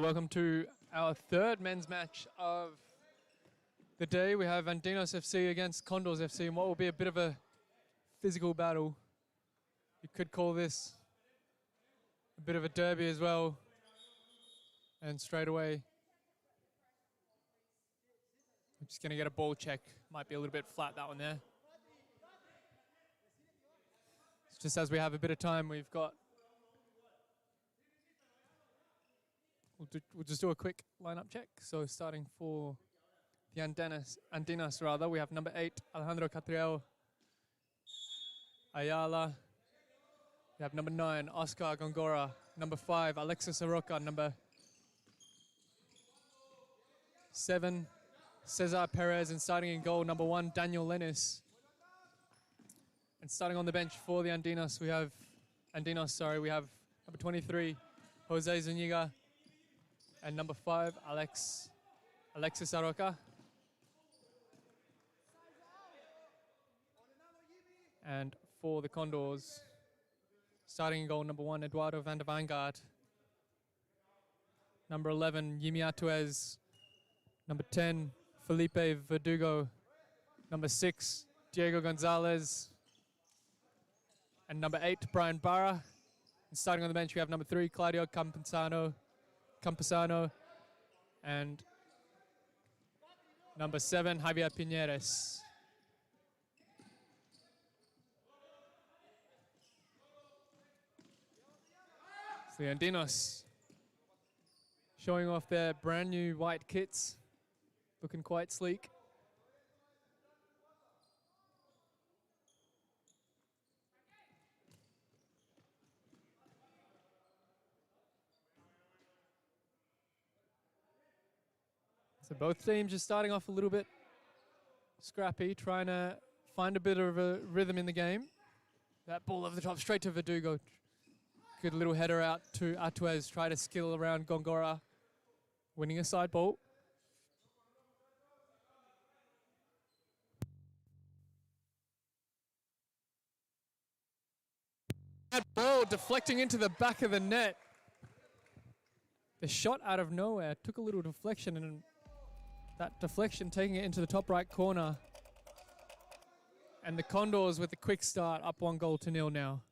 Welcome to our third men's match of the day. We have Andinxs FC against Condors FC in what will be a bit of a physical battle. You could call this a bit of a derby as well. And straight away, I'm just going to get a ball check. Might be a little bit flat, that one there. It's just as we have a bit of time, we've got... We'll just do a quick lineup check. So starting for the Andinxs, we have number 8, Alejandro Catriel Ayala. We have number 9, Oscar Gongora. Number 5, Alexis Aroca. Number 7, Cesar Perez. And starting in goal, number 1, Daniel Lenis. And starting on the bench for the Andinxs, we have number 23, Jose Zuniga. And number 5, Alexis Aroca. And for the Condors, starting in goal, number 1, Eduardo van der Vanguard. Number 11, Yimi Atuez. Number 10, Felipe Verdugo. Number 6, Diego Gonzalez. And number 8, Brian Barra. And starting on the bench, we have number 3, Claudio Campesano. And number 7, Javier Piñeres. So the Andinxs showing off their brand new white kits, looking quite sleek. So both teams just starting off a little bit scrappy, trying to find a bit of a rhythm in the game. That ball over the top, straight to Verdugo. Good little header out to Atuez, try to skill around Gongora, winning a side ball. That ball deflecting into the back of the net. The shot out of nowhere took a little deflection, and that deflection taking it into the top right corner. And the Condors with a quick start, up 1-0 now.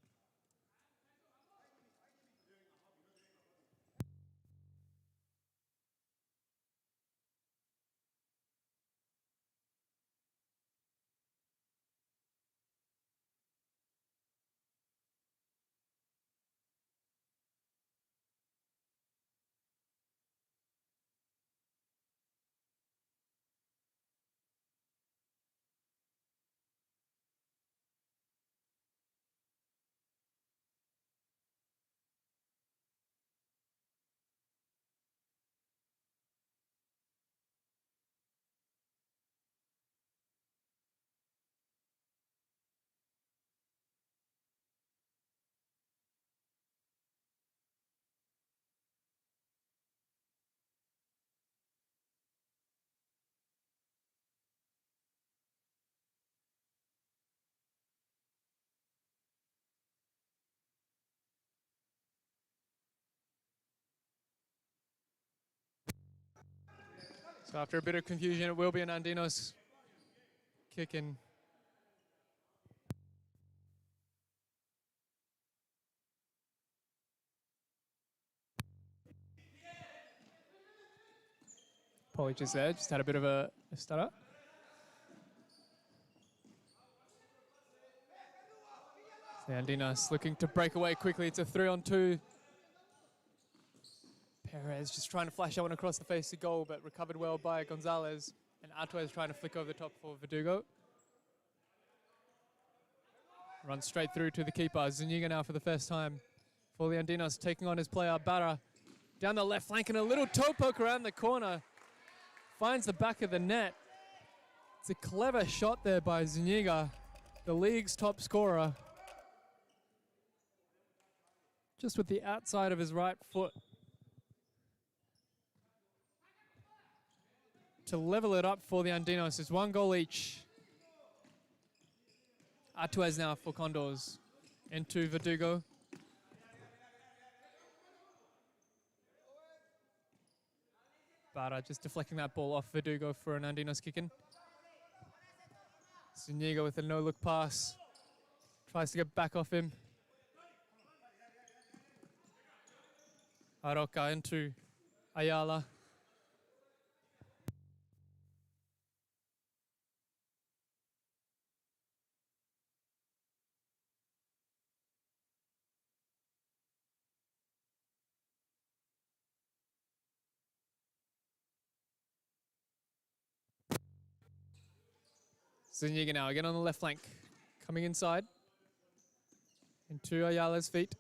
So after a bit of confusion, it will be an Andinxs kick in. Apologies there, just had a bit of a stutter. So the Andinxs looking to break away quickly. It's a 3-on-2. Perez just trying to flash that one across the face of goal, but recovered well by Gonzalez. And Atuez trying to flick over the top for Verdugo. Runs straight through to the keeper. Zuniga now for the first time for the Andinxs, taking on his player, Barra. Down the left flank and a little toe poke around the corner. Finds the back of the net. It's a clever shot there by Zuniga, the league's top scorer. Just with the outside of his right foot. To level it up for the Andinxs. It's 1 goal each. Atuez now for Condors. Into Verdugo. Barra just deflecting that ball off Verdugo for an Andinxs kick in. Zuniga with a no-look pass. Tries to get back off him. Aroca into Ayala. Zuniga now again on the left flank. Coming inside. Into Ayala's feet.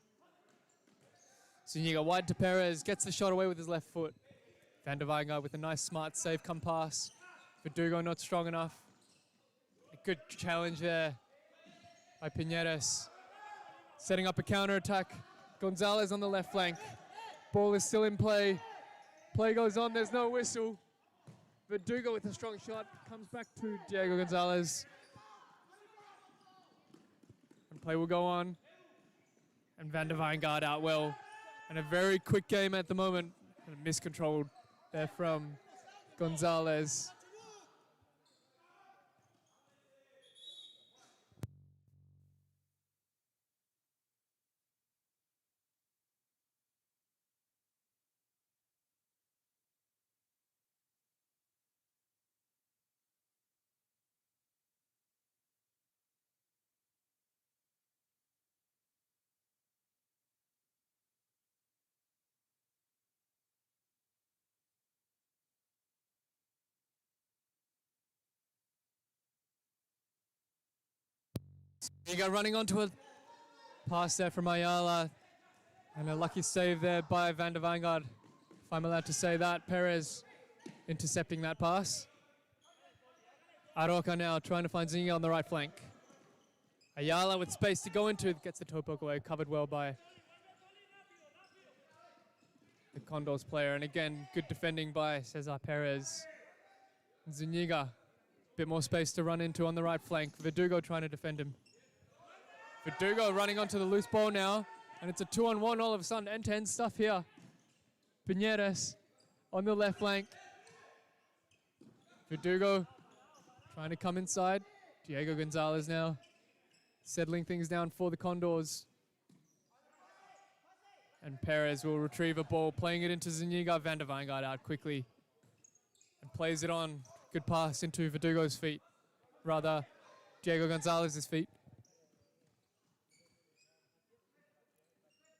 Zuniga wide to Perez. Gets the shot away with his left foot. Van der Weingart with a nice smart save come pass. Verdugo not strong enough. A good challenge there by Piñeras. Setting up a counter attack. Gonzalez on the left flank. Ball is still in play. Play goes on, there's no whistle. Verdugo with a strong shot. Comes back to Diego Gonzalez. And play will go on. And Van der Weingart out well. And a very quick game at the moment. And miscontrolled there from Gonzalez. Zuniga running onto a pass there from Ayala. And a lucky save there by Van der Weingart, if I'm allowed to say that. Perez intercepting that pass. Aroca now trying to find Zuniga on the right flank. Ayala with space to go into, gets the toe poke away, covered well by the Condors player. And again, good defending by Cesar Perez. Zuniga, bit more space to run into on the right flank. Verdugo trying to defend him. Verdugo running onto the loose ball now. And it's a 2-on-1 all of a sudden. End-to-end stuff here. Piñeras on the left flank. Verdugo trying to come inside. Diego Gonzalez now settling things down for the Condors. And Perez will retrieve a ball, playing it into Zuniga. Van der Weingart out quickly. And plays it on. Good pass into Verdugo's feet. Rather, Diego Gonzalez's feet.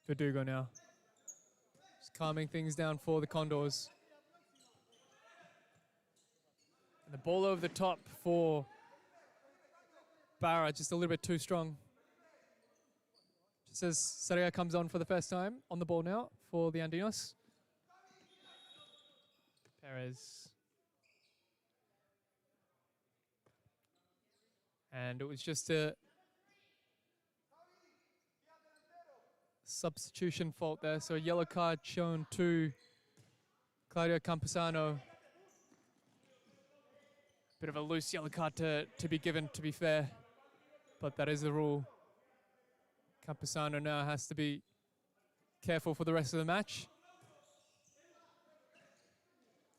Verdugo now. Just calming things down for the Condors. And the ball over the top for Barra, just a little bit too strong. Just as Sarria comes on for the first time, on the ball now for the Andinxs. Perez. And it was just a substitution fault there, so a yellow card shown to Claudio Campusano. Bit of a loose yellow card to be given, to be fair, but that is the rule. Campusano now has to be careful for the rest of the match.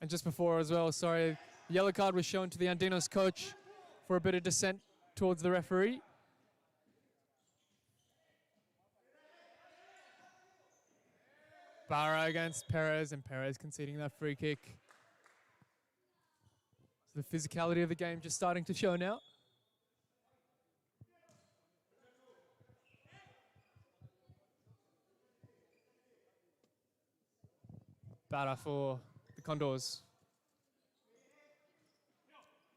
And just before as well, sorry, the yellow card was shown to the Andinxs coach for a bit of dissent towards the referee. Barra against Perez, and Perez conceding that free kick. So the physicality of the game just starting to show now. Barra for the Condors.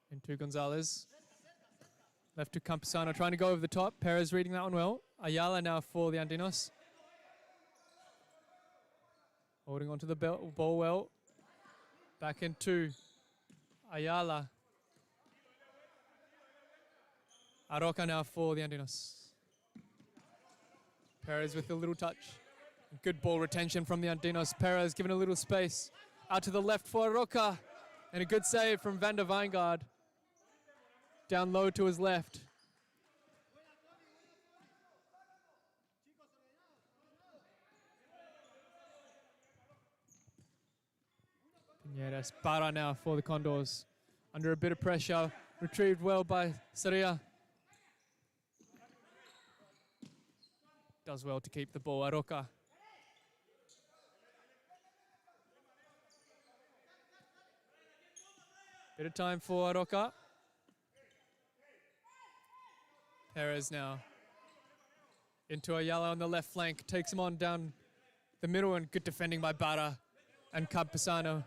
Into Gonzalez. Left to Campusano, trying to go over the top. Perez reading that one well. Ayala now for the Andinxs. Holding onto the ball well. Back into Ayala. Aroca now for the Andinxs. Perez with a little touch. Good ball retention from the Andinxs. Perez given a little space. Out to the left for Aroca. And a good save from Van der Weingart. Down low to his left. Yeah, that's Bara now for the Condors. Under a bit of pressure, retrieved well by Saria. Does well to keep the ball. Aroka. Bit of time for Aroka. Perez now. Into Ayala on the left flank. Takes him on down the middle, and good defending by Bara and Campesano.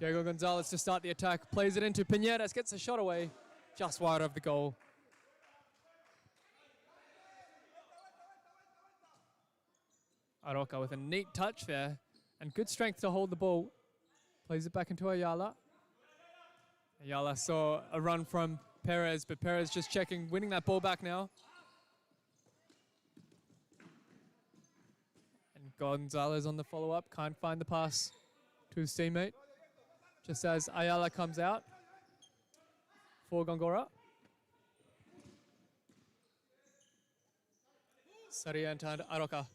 Diego Gonzalez to start the attack. Plays it into Piñeras. Gets a shot away. Just wide of the goal. Aroka with a neat touch there. And good strength to hold the ball. Plays it back into Ayala. Ayala saw a run from Perez, but Perez just checking, winning that ball back now. And Gonzalez on the follow-up. Can't find the pass to his teammate. Just as Ayala comes out for Gongora. Saria and Aroka.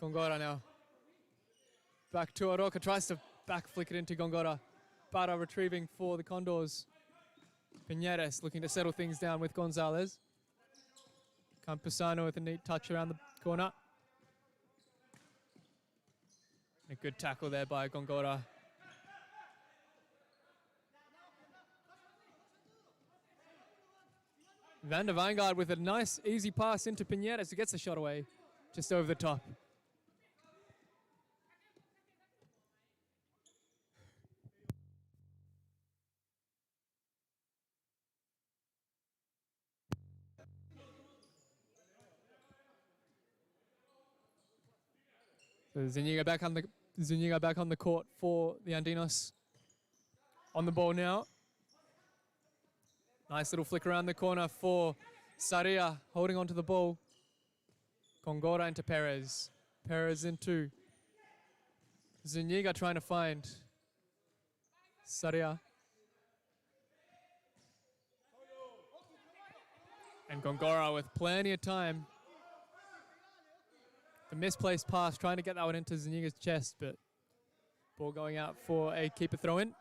Gongora now. Back to Aroka. Tries to back flick it into Gongora. Bara retrieving for the Condors. Piñeras looking to settle things down with Gonzalez. Campesano with a neat touch around the corner. A good tackle there by Gongora. Van der Weingard with a nice, easy pass into Piñeras, who gets a shot away, just over the top. So Zuniga back on the court for the Andinxs. On the ball now. Nice little flick around the corner for Saria, holding onto the ball. Gongora into Perez. Perez into Zuniga, trying to find Saria. And Gongora with plenty of time. The misplaced pass, trying to get that one into Zuniga's chest, but ball going out for a keeper throw-in.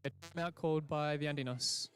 A timeout called by the Andinxs.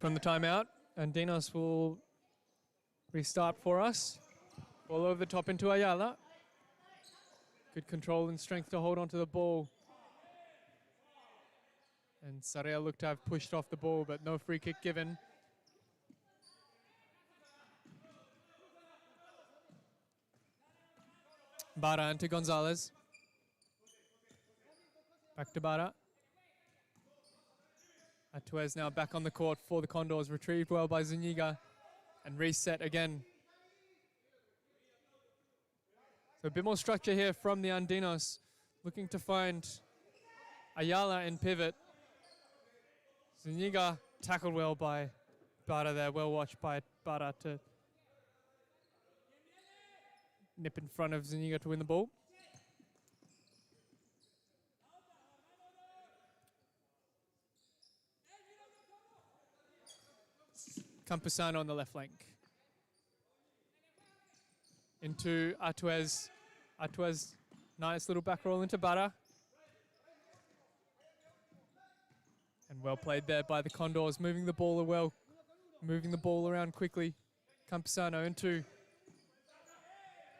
From the timeout, Andinxs will restart for us. Ball over the top into Ayala. Good control and strength to hold onto the ball. And Saria looked to have pushed off the ball, but no free kick given. Bara into Gonzalez. Back to Bara. Atuez now back on the court for the Condors. Retrieved well by Zuniga and reset again. So a bit more structure here from the Andinxs. Looking to find Ayala in pivot. Zuniga tackled well by Bara there. Well watched by Bara to nip in front of Zuniga to win the ball. Campusano on the left flank. Into Artuez. Artuez, nice little back roll into Barra. And well played there by the Condors, moving the ball well, moving the ball around quickly. Campusano into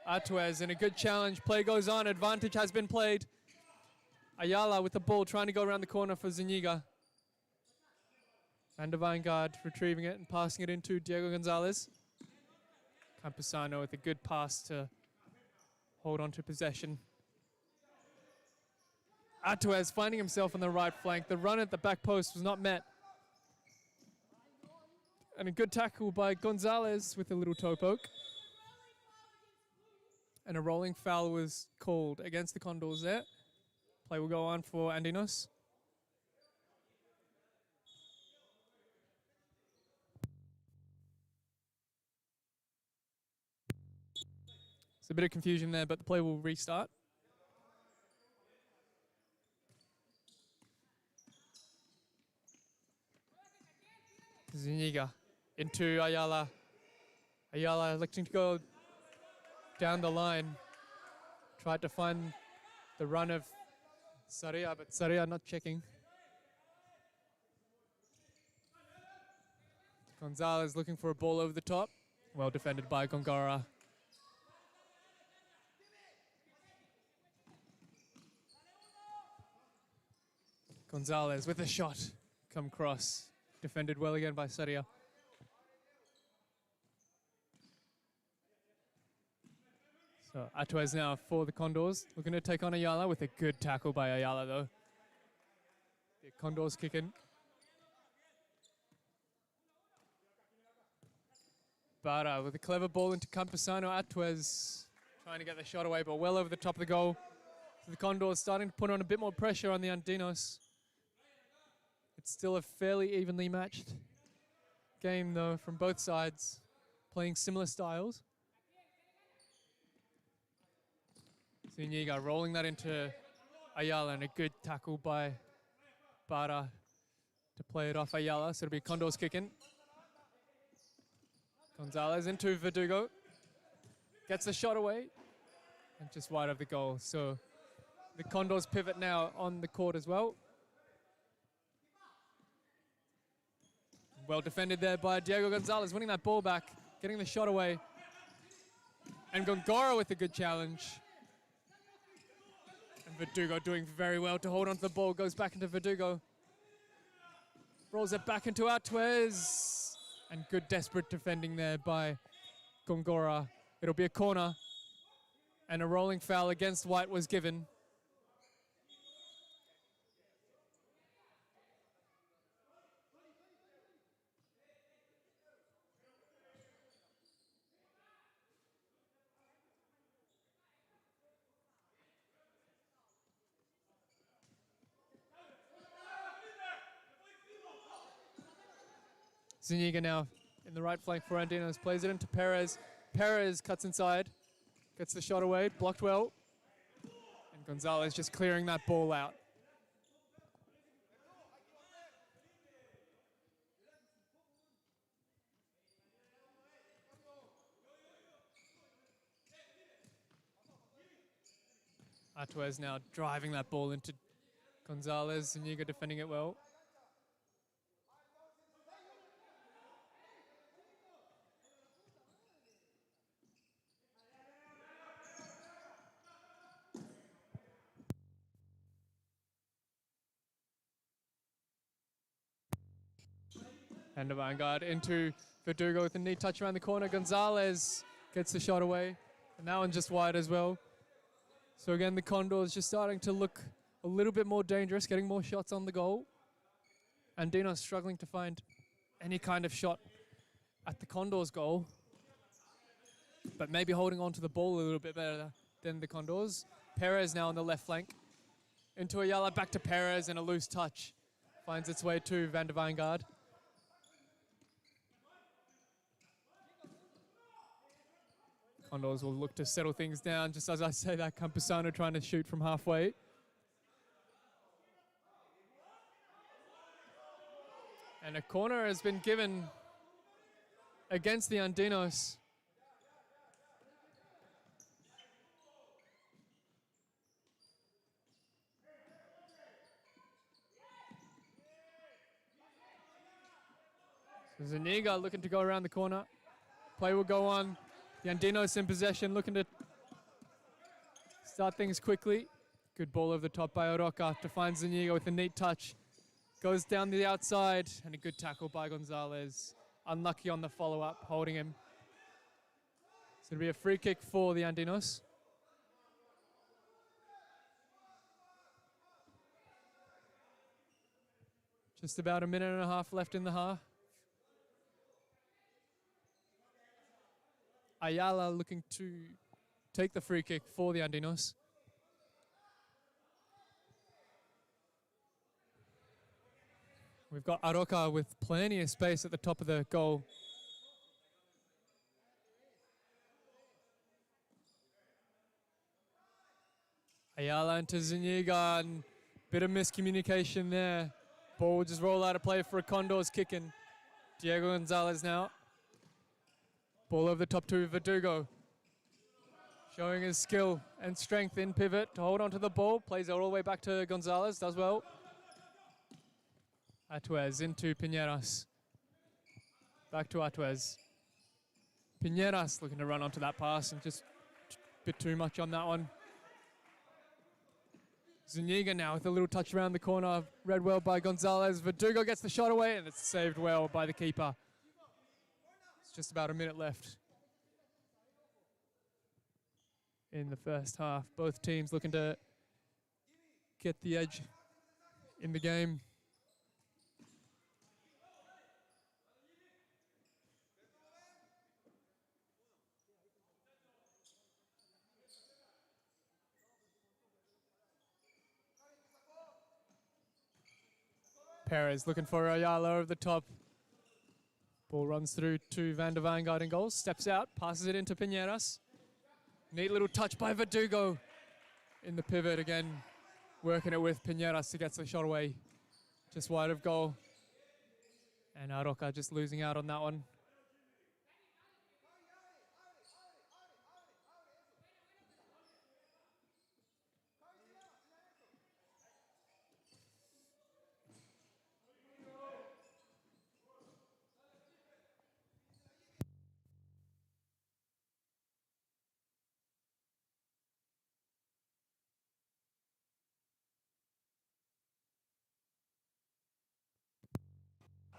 Artuez, and a good challenge. Play goes on, advantage has been played. Ayala with the ball, trying to go around the corner for Zuniga. Van der Weingard retrieving it and passing it into Diego Gonzalez. Campusano with a good pass to hold on to possession. Artuez finding himself on the right flank. The run at the back post was not met. And a good tackle by Gonzalez with a little toe poke. And a rolling foul was called against the Condors there. Play will go on for Andinxs. It's a bit of confusion there, but the play will restart. Zuniga into Ayala. Ayala electing to go down the line. Tried to find the run of Saria, but Saria not checking. Gonzalez looking for a ball over the top. Well defended by Gongora. Gonzalez with a shot. Come cross. Defended well again by Saria. So Artuez now for the Condors. Looking to take on Ayala with a good tackle by Ayala though. The Condors kicking. Barra with a clever ball into Campusano. Artuez trying to get the shot away, but well over the top of the goal. So the Condors starting to put on a bit more pressure on the Andinxs. It's still a fairly evenly matched game though from both sides, playing similar styles. Zuniga rolling that into Ayala, and a good tackle by Barra to play it off Ayala. So it'll be Condors kicking. Gonzalez into Verdugo. Gets the shot away and just wide of the goal. So the Condors pivot now on the court as well. Well defended there by Diego Gonzalez, winning that ball back, getting the shot away. And Gongora with a good challenge. And Verdugo doing very well to hold onto the ball, goes back into Verdugo. Rolls it back into Artuez. And good desperate defending there by Gongora. It'll be a corner. And a rolling foul against White was given. Zuniga now in the right flank for Andinxs, plays it into Perez. Perez cuts inside, gets the shot away, blocked well. And Gonzalez just clearing that ball out. Artuez now driving that ball into Gonzalez, Zuniga defending it well. Van der Weingard into Verdugo with a knee touch around the corner. Gonzalez gets the shot away. And that one just wide as well. So again, the Condors just starting to look a little bit more dangerous, getting more shots on the goal. Andinxs struggling to find any kind of shot at the Condors' goal. But maybe holding on to the ball a little bit better than the Condors. Perez now on the left flank. Into Ayala, back to Perez, and a loose touch finds its way to Van der Weingard. Condors will look to settle things down, just as I say that, Campusano trying to shoot from halfway. And a corner has been given against the Andinxs. So Zuniga looking to go around the corner. Play will go on. The Andinxs in possession, looking to start things quickly. Good ball over the top by Oroka to find Zuniga with a neat touch. Goes down the outside, and a good tackle by Gonzalez. Unlucky on the follow-up, holding him. So it'll be a free kick for the Andinxs. Just about a minute and a half left in the half. Ayala looking to take the free kick for the Andinxs. We've got Aroka with plenty of space at the top of the goal. Ayala into Zuniga, and bit of miscommunication there. Ball will just roll out of play for a Condors kicking. Diego Gonzalez now. Ball over the top to Verdugo. Showing his skill and strength in pivot to hold on to the ball. Plays it all the way back to Gonzalez, does well. Atuez into Piñeras. Back to Atuez. Piñeras looking to run onto that pass and just a bit too much on that one. Zuniga now with a little touch around the corner. Read well by Gonzalez. Verdugo gets the shot away, and it's saved well by the keeper. It's just about a minute left in the first half. Both teams looking to get the edge in the game. Perez looking for Ayala over the top. Ball runs through to Van der Vanguard in goal. Steps out, passes it into Piñeras. Neat little touch by Verdugo in the pivot again. Working it with Piñeras to get the shot away. Just wide of goal. And Aroka just losing out on that one.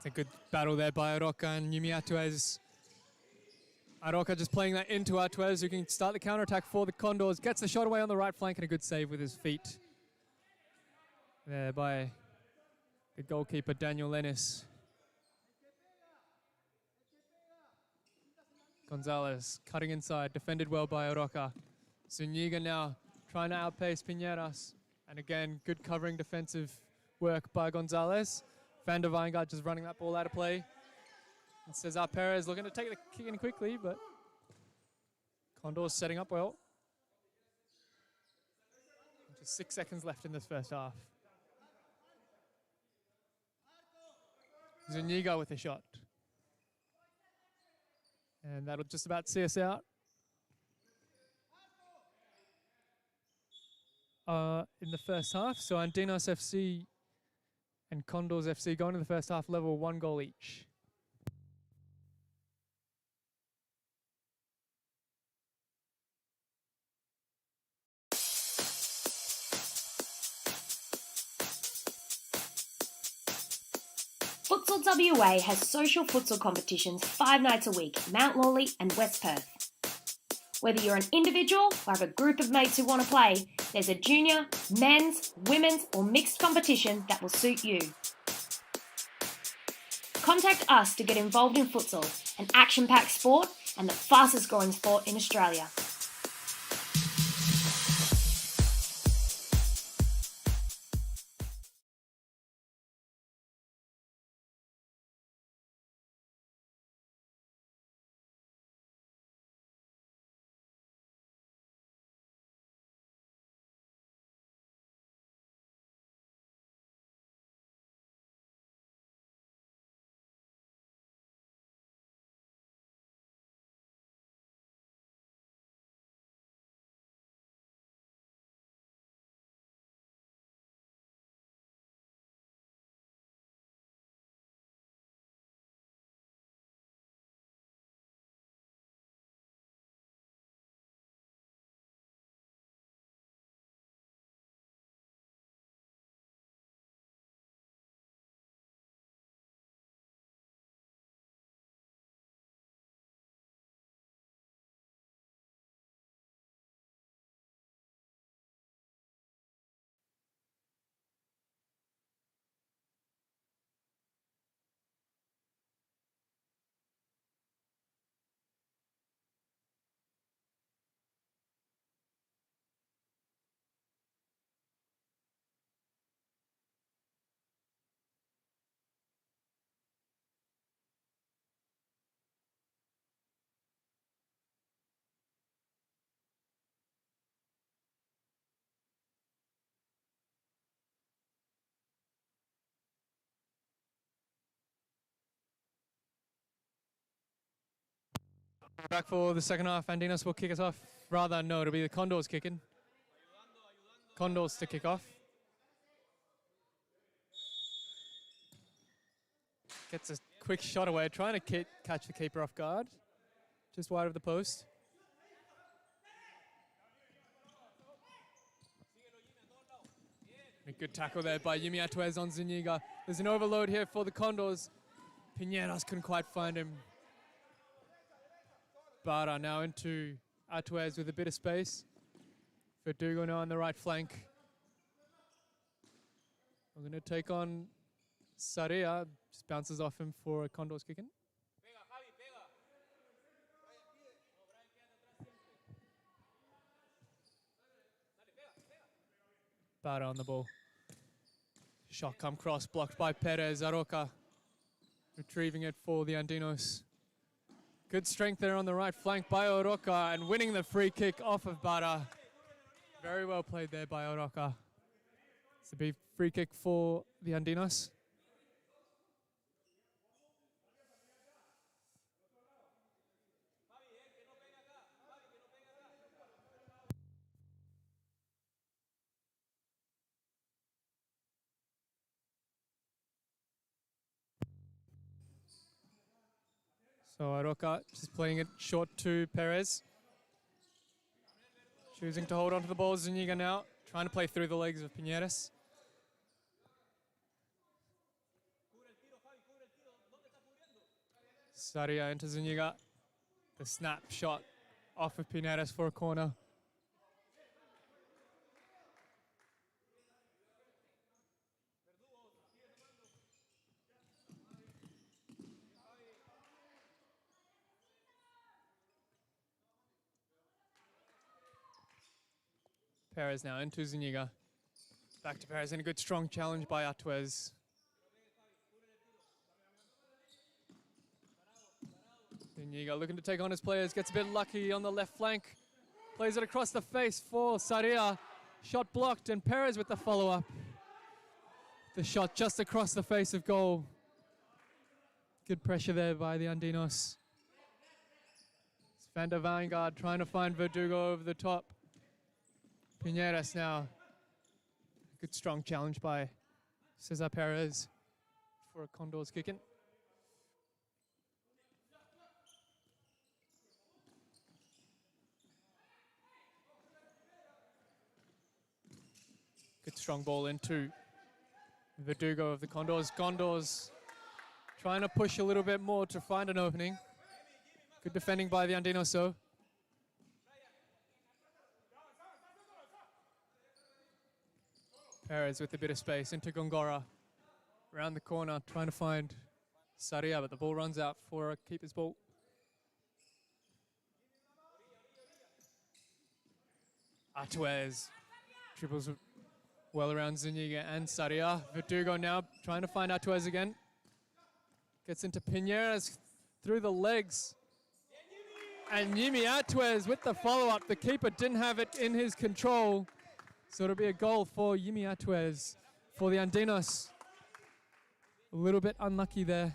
It's a good battle there by Aroka and Yumi Atuez. Aroka just playing that into Atuez, who can start the counter-attack for the Condors. Gets the shot away on the right flank and a good save with his feet. There by the goalkeeper, Daniel Lennis. Gonzalez cutting inside, defended well by Aroka. Zuniga now trying to outpace Piñeras. And again, good covering defensive work by Gonzalez. Van der Weingart just running that ball out of play. And Cesar Perez looking to take the kick in quickly, but Condors setting up well. Just 6 seconds left in this first half. Zuniga with a shot. And that'll just about see us out. In the first half. So Andinxs FC and Condors FC going to the first half level, 1 goal each. Futsal WA has social futsal competitions 5 nights a week, Mount Lawley and West Perth. Whether you're an individual or have a group of mates who want to play, there's a junior, men's, women's or mixed competition that will suit you. Contact us to get involved in futsal, an action-packed sport and the fastest growing sport in Australia. Back for the second half. Andinxs will kick us off. Rather, no, it'll be the Condors kicking. Condors to kick off. Gets a quick shot away, trying to catch the keeper off guard. Just wide of the post. A good tackle there by Yimi Atuez on Zuniga. There's an overload here for the Condors. Piñeras couldn't quite find him. Barra now into Atuez with a bit of space. Verdugo now on the right flank. We're going to take on Sarea. Just bounces off him for a Condors kicking. Barra on the ball. Shot come cross, blocked by Perez. Aroca retrieving it for the Andinxs. Good strength there on the right flank by Aroca and winning the free kick off of Barra. Very well played there by Aroca. It's a big free kick for the Andinxs. So Aroca just playing it short to Perez. Choosing to hold on to the ball. Zuniga now trying to play through the legs of Piñeras. Saria into Zuniga. The snap shot off of Piñeras for a corner. Perez now into Zuniga. Back to Perez and a good strong challenge by Atuez. Zuniga looking to take on his players, gets a bit lucky on the left flank. Plays it across the face for Sarea. Shot blocked and Perez with the follow-up. The shot just across the face of goal. Good pressure there by the Andinxs. Van der Vanguard trying to find Verdugo over the top. Piñeras now. Good strong challenge by Cesar Perez for a Condors kicking. Good strong ball into Verdugo of the Condors. Condors trying to push a little bit more to find an opening. Good defending by the Andinxs though. Perez with a bit of space into Gongora. Around the corner, trying to find Saria, but the ball runs out for a keeper's ball. Atuez dribbles well around Zuniga and Saria. Verdugo now trying to find Atuez again. Gets into Piñeras through the legs. And Yimi Atuez with the follow-up. The keeper didn't have it in his control. So it'll be a goal for Yimi Atuez for the Andinxs. A little bit unlucky there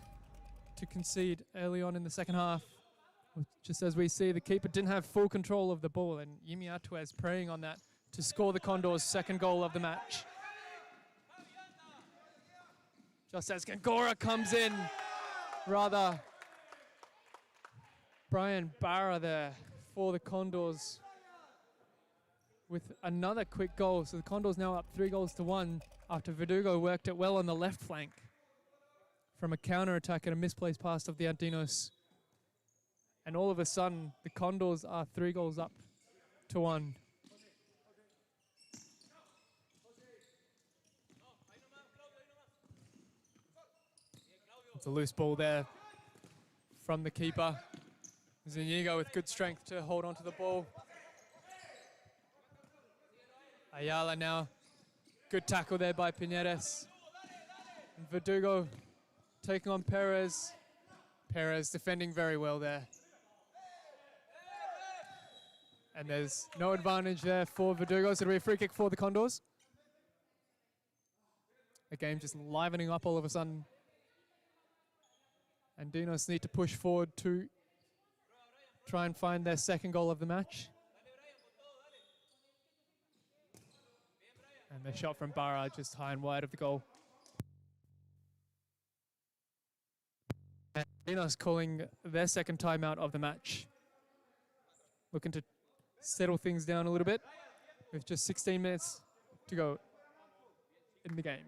to concede early on in the second half. Just as we see, the keeper didn't have full control of the ball, and Yimi Atuez preying on that to score the Condors' second goal of the match. Just as Gongora comes in, rather, Brian Barra there for the Condors with another quick goal. So the Condors now up 3-1 after Verdugo worked it well on the left flank from a counter-attack and a misplaced pass of the Andinxs. And all of a sudden, the Condors are 3-1. It's a loose ball there from the keeper. Zuniga with good strength to hold on to the ball. Ayala now. Good tackle there by Piñeras. And Verdugo taking on Perez. Perez defending very well there. And there's no advantage there for Verdugo, so it'll be a free kick for the Condors. The game just livening up all of a sudden. Andinxs need to push forward to try and find their second goal of the match. And the shot from Barra just high and wide of the goal. And Andinxs calling their second timeout of the match. Looking to settle things down a little bit with just 16 minutes to go in the game.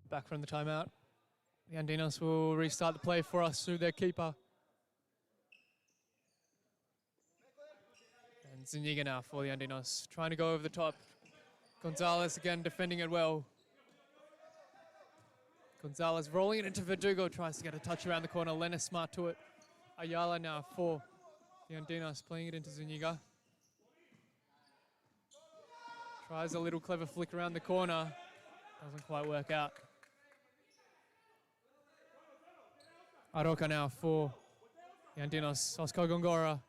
Back from the timeout. The Andinxs will restart the play for us through their keeper. And Zuniga now for the Andinxs, trying to go over the top. Gonzalez again defending it well. Gonzalez rolling it into Verdugo, tries to get a touch around the corner. Lennis smart to it. Ayala now for the Andinxs, playing it into Zuniga. Tries a little clever flick around the corner. Doesn't quite work out. Aroca now for the Andinxs. Oscar Gongora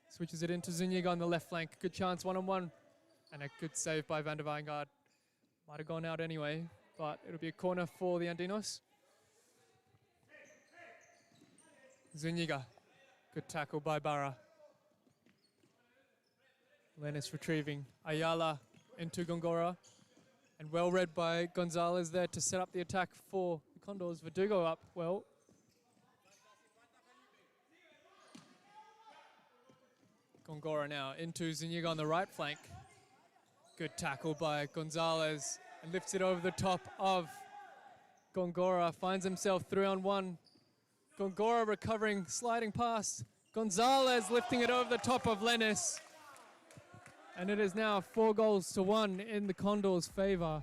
switches it into Zuniga on the left flank. Good chance, one-on-one. And a good save by Van der Weingart. Might have gone out anyway, but it'll be a corner for the Andinxs. Zuniga. Good tackle by Barra. Lennis retrieving. Ayala into Gongora. And well read by Gonzalez there to set up the attack for the Condors. Verdugo up well. Gongora now into Zuniga on the right flank. Good tackle by Gonzalez and lifts it over the top of Gongora. Finds himself 3-on-1. Gongora recovering, sliding past. Gonzalez lifting it over the top of Lennis. And it is now 4-1 in the Condors' favour.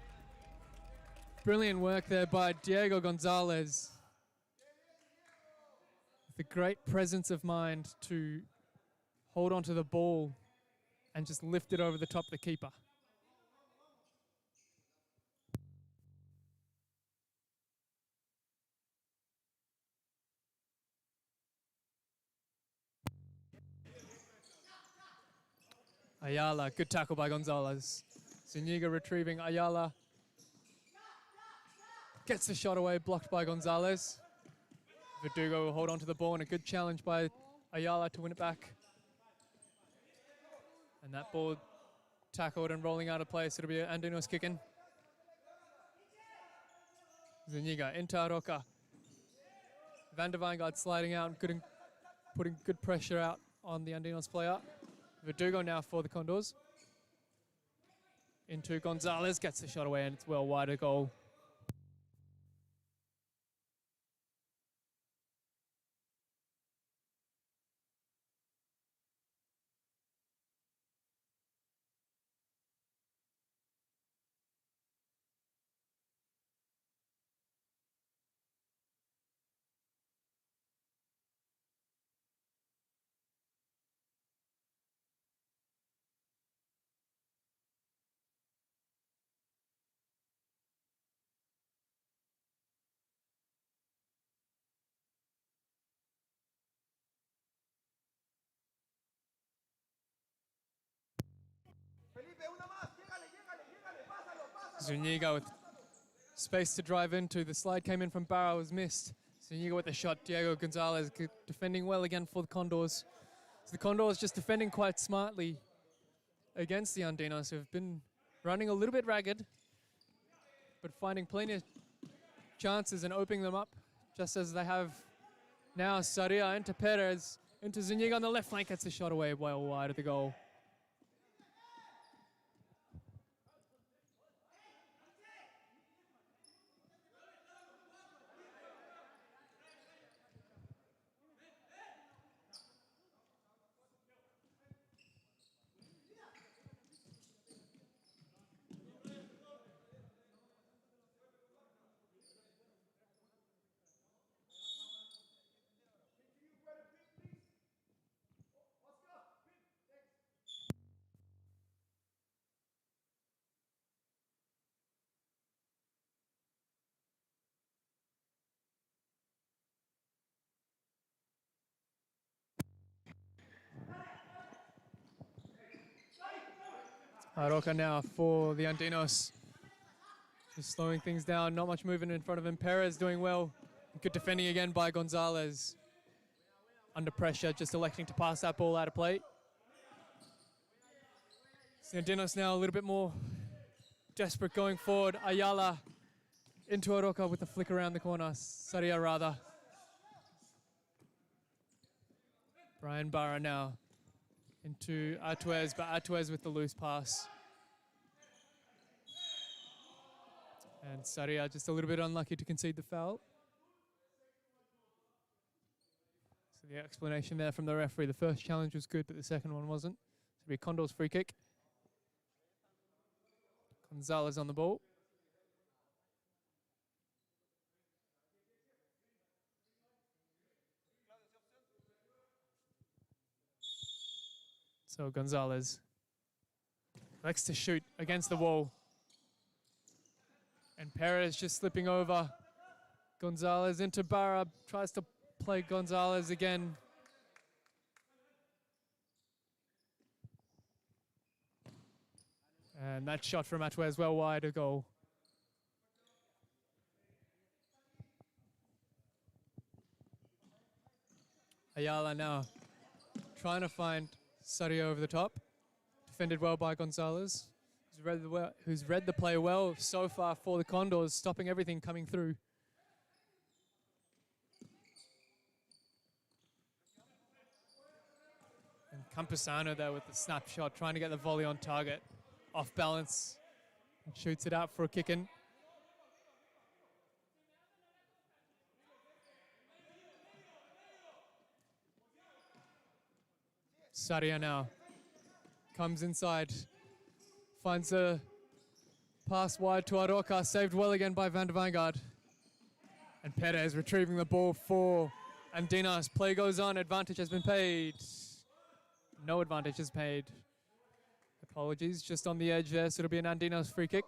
Brilliant work there by Diego Gonzalez. With a great presence of mind to hold onto the ball and just lift it over the top of the keeper. Ayala, good tackle by Gonzalez. Zuniga retrieving Ayala. Gets the shot away, blocked by Gonzalez. Verdugo will hold onto the ball and a good challenge by Ayala to win it back. And that ball tackled and rolling out of place. It'll be Andinxs kicking. Zuniga into Aroca. Van der Weingart sliding out and putting good pressure out on the Andinxs player. Verdugo now for the Condors. Into Gonzalez, gets the shot away and it's well wide of goal. Zuniga with space to drive into. The slide came in from Barra, was missed. Zuniga with the shot. Diego Gonzalez defending well again for the Condors. So the Condors just defending quite smartly against the Andinxs, who've been running a little bit ragged, but finding plenty of chances and opening them up, just as they have now. Saria into Perez, into Zuniga on the left flank, gets the shot away well wide of the goal. Aroca now for the Andinxs. Just slowing things down, not much movement in front of him. Perez doing well. Good defending again by Gonzalez. Under pressure, just electing to pass that ball out of play. So the Andinxs now a little bit more desperate going forward. Ayala into Aroca with the flick around the corner. Saria rather. Brian Barra now into Atuez, but Atuez with the loose pass. And Saria just a little bit unlucky to concede the foul. So the explanation there from the referee, the first challenge was good, but the second one wasn't. So it'll be a Condors free kick. Gonzalez on the ball. So Gonzalez likes to shoot against the wall. And Perez just slipping over. Gonzalez into Barra, tries to play Gonzalez again. And that shot from Atuez well wide, a goal. Ayala now trying to find Saria over the top. Defended well by Gonzalez, who's read the play well so far for the Condors, stopping everything coming through. And Campusano there with the snapshot, trying to get the volley on target. Off balance, and shoots it out for a kick-in. Saria now comes inside, finds a pass wide to Aroca, saved well again by Van der Vanguard. And Perez retrieving the ball for Andinxs. Play goes on, advantage has been paid. No advantage is paid. Apologies, just on the edge there, so it'll be an Andinxs free kick.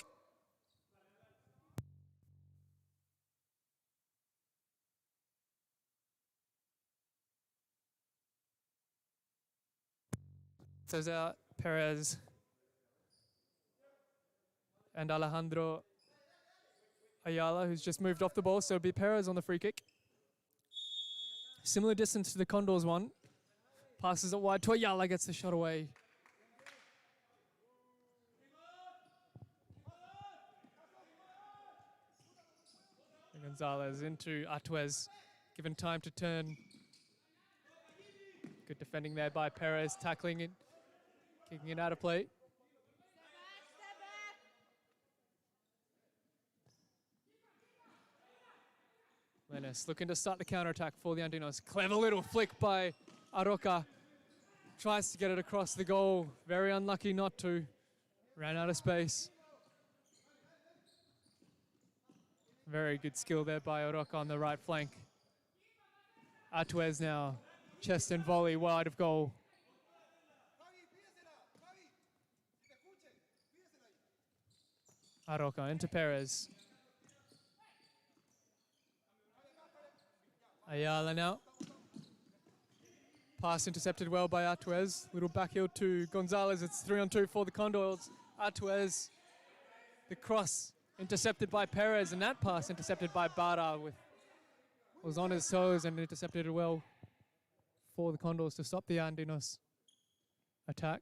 Cesar Perez and Alejandro Ayala, who's just moved off the ball, so it'll be Perez on the free kick. Similar distance to the Condors one. Passes it wide to Ayala, gets the shot away. Gonzalez into Atuez, given time to turn. Good defending there by Perez, tackling it, kicking it out of play. Lenis looking to start the counter-attack for the Andinxs. Clever little flick by Aroca. Tries to get it across the goal. Very unlucky not to. Ran out of space. Very good skill there by Aroca on the right flank. Atuez now. Chest and volley wide of goal. Aroca into Perez. Ayala now. Pass intercepted well by Atuez. Little backheel to Gonzalez. It's 3-on-2 for the Condors. Atuez. The cross intercepted by Perez, and that pass intercepted by Barra was on his toes and intercepted it well for the Condors to stop the Andinxs attack.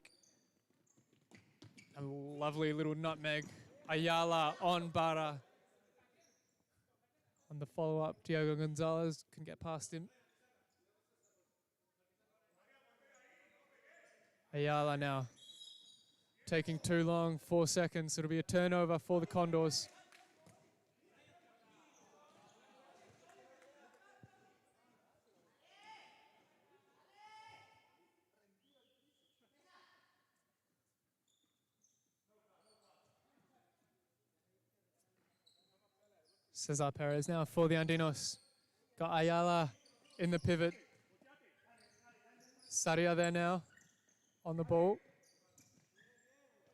A lovely little nutmeg. Ayala on Barra. On the follow-up, Diego Gonzalez can get past him. Ayala now. Taking too long, 4 seconds. It'll be a turnover for the Condors. Cesar Perez now for the Andinxs. Got Ayala in the pivot. Saria there now on the ball.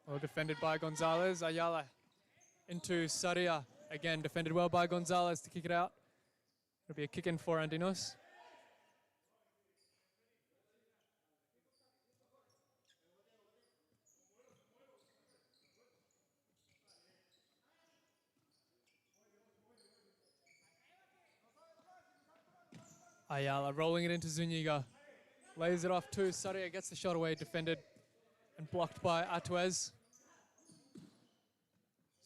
Well defended by Gonzalez. Ayala into Saria. Again, defended well by Gonzalez to kick it out. It'll be a kick in for Andinxs. Ayala rolling it into Zuniga. Lays it off to Saria, gets the shot away, defended and blocked by Atuez.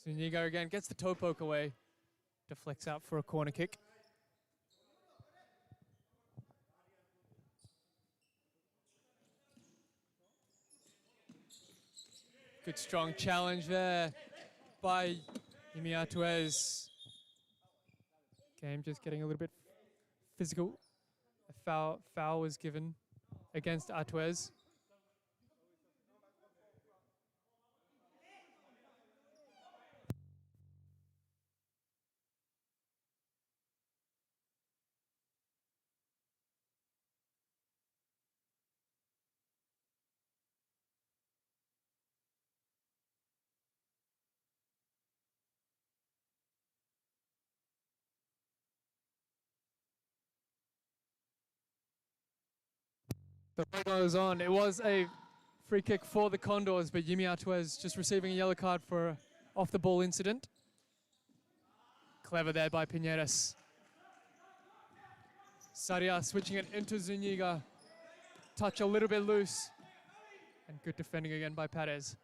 Zuniga again gets the toe poke away. Deflects out for a corner kick. Good strong challenge there by Yimi Atuez. Game just getting a little bit physical. A foul was given against Atuez. The play goes on. It was a free kick for the Condors, but Yimi Atuez just receiving a yellow card for off the ball incident. Clever there by Piñeras. Saria switching it into Zuniga. Touch a little bit loose. And good defending again by Perez.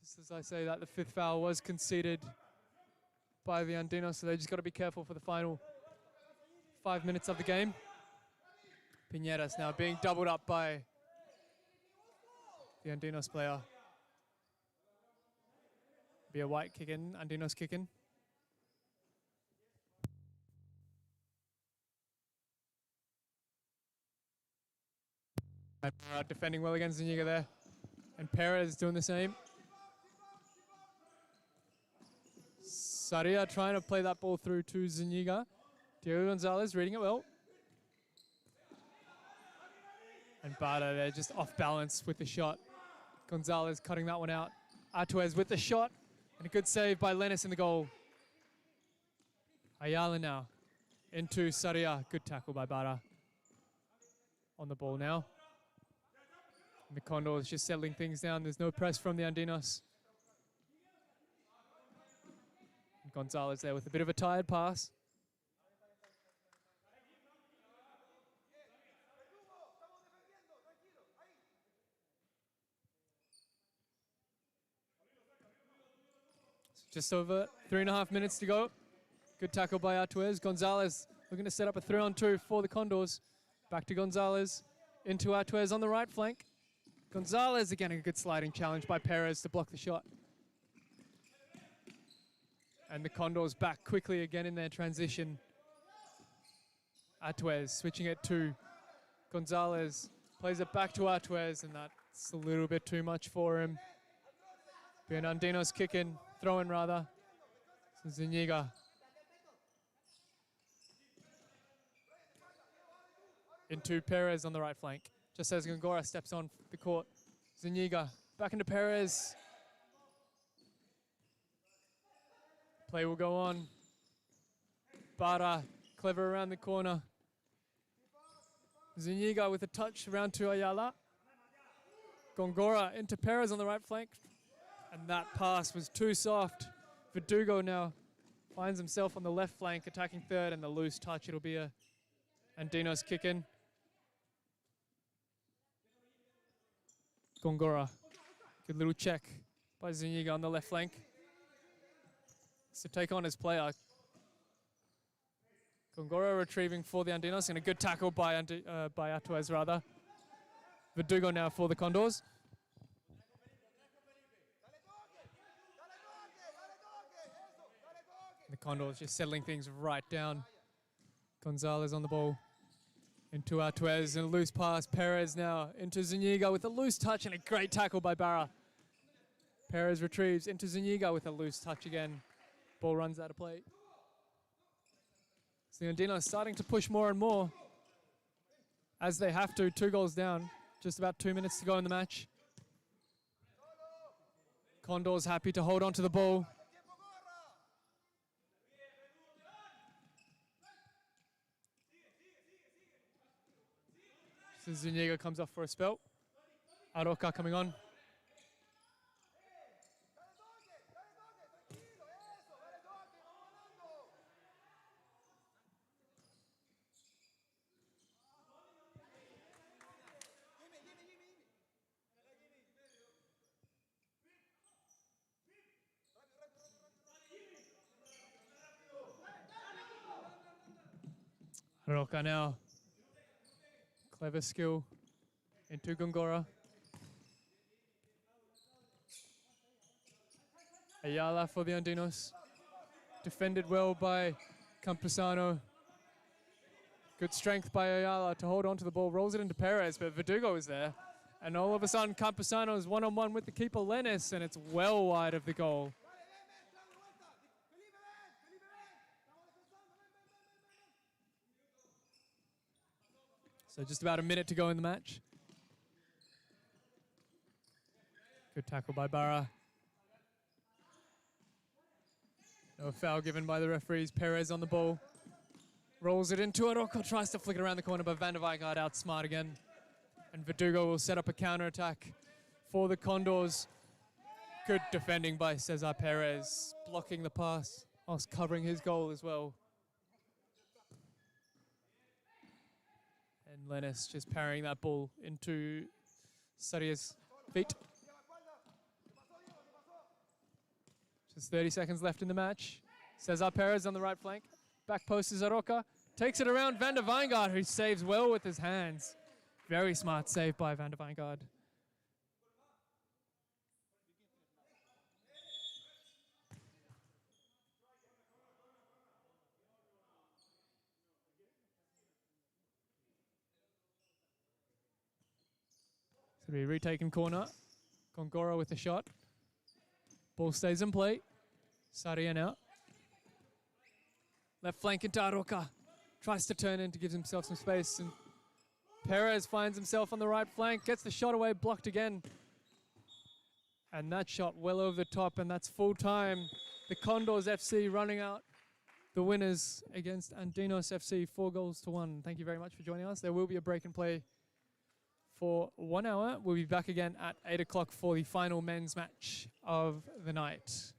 Just as I say that, the fifth foul was conceded by the Andinxs, so they just got to be careful for the final 5 minutes of the game. Piñeras now being doubled up by the Andinxs player. Be a white kick in, Andinxs kick in. Defending well against Zuniga there. And Perez doing the same. Saria trying to play that ball through to Zuniga. Diego Gonzalez reading it well. And Barda there just off balance with the shot. Gonzalez cutting that one out. Atuez with the shot. And a good save by Lenis in the goal. Ayala now into Saria. Good tackle by Barda. On the ball now. And the Condors just settling things down. There's no press from the Andinxs. And Gonzalez there with a bit of a tired pass. Just over 3.5 minutes to go. Good tackle by Atuez. Gonzalez looking to set up a 3-on-2 for the Condors. Back to Gonzalez. Into Atuez on the right flank. Gonzalez again, a good sliding challenge by Perez to block the shot. And the Condors back quickly again in their transition. Atuez switching it to Gonzalez. Plays it back to Atuez, and that's a little bit too much for him. Be an Andinxs kick in. Throw in rather. So Zuniga. Into Perez on the right flank. Just as Gongora steps on the court. Zuniga back into Perez. Play will go on. Barda clever around the corner. Zuniga with a touch around to Ayala. Gongora into Perez on the right flank. And that pass was too soft. Verdugo now finds himself on the left flank, attacking third, and the loose touch. It'll be a Andinxs kick in. Gongora Good little check by Zuniga on the left flank. To take on his player. Condors retrieving for the Andinxs, and a good tackle by Atuez rather. Verdugo now for the Condors. The Condors just settling things right down. Gonzalez on the ball. Into Atuez and a loose pass. Perez now into Zuniga with a loose touch and a great tackle by Barra. Perez retrieves into Zuniga with a loose touch again. Ball runs out of play. So the Andinxs starting to push more and more as they have to. 2 goals down. Just about 2 minutes to go in the match. Condors happy to hold on to the ball. So Zuniga comes off for a spell. Aroca coming on. Aroca now. Clever skill into Gongora. Ayala for the Andinxs. Defended well by Campusano. Good strength by Ayala to hold on to the ball. Rolls it into Perez, but Verdugo is there. And all of a sudden, Campusano is one-on-one with the keeper, Lenis, and it's well wide of the goal. So just about a minute to go in the match. Good tackle by Barra. No foul given by the referees. Perez on the ball. Rolls it into Aroca, tries to flick it around the corner, but Van der Weijgaard outsmart again. And Verdugo will set up a counter-attack for the Condors. Good defending by Cesar Perez, blocking the pass whilst covering his goal as well. And Lenis just parrying that ball into Saria's feet. Just 30 seconds left in the match. Cesar Perez on the right flank. Back post is Aroca. Takes it around Van der Weijgaard, who saves well with his hands. Very smart save by Van der Weijgaard. So we retaken corner. Gongora with the shot. Ball stays in play. Saria now. Left flank into Aroca. Tries to turn in to give himself some space. And Perez finds himself on the right flank. Gets the shot away, blocked again. And that shot well over the top, and that's full time. The Condors FC running out the winners against Andinxs FC, 4-1. Thank you very much for joining us. There will be a break and play for 1 hour. We'll be back again at 8 o'clock for the final men's match of the night.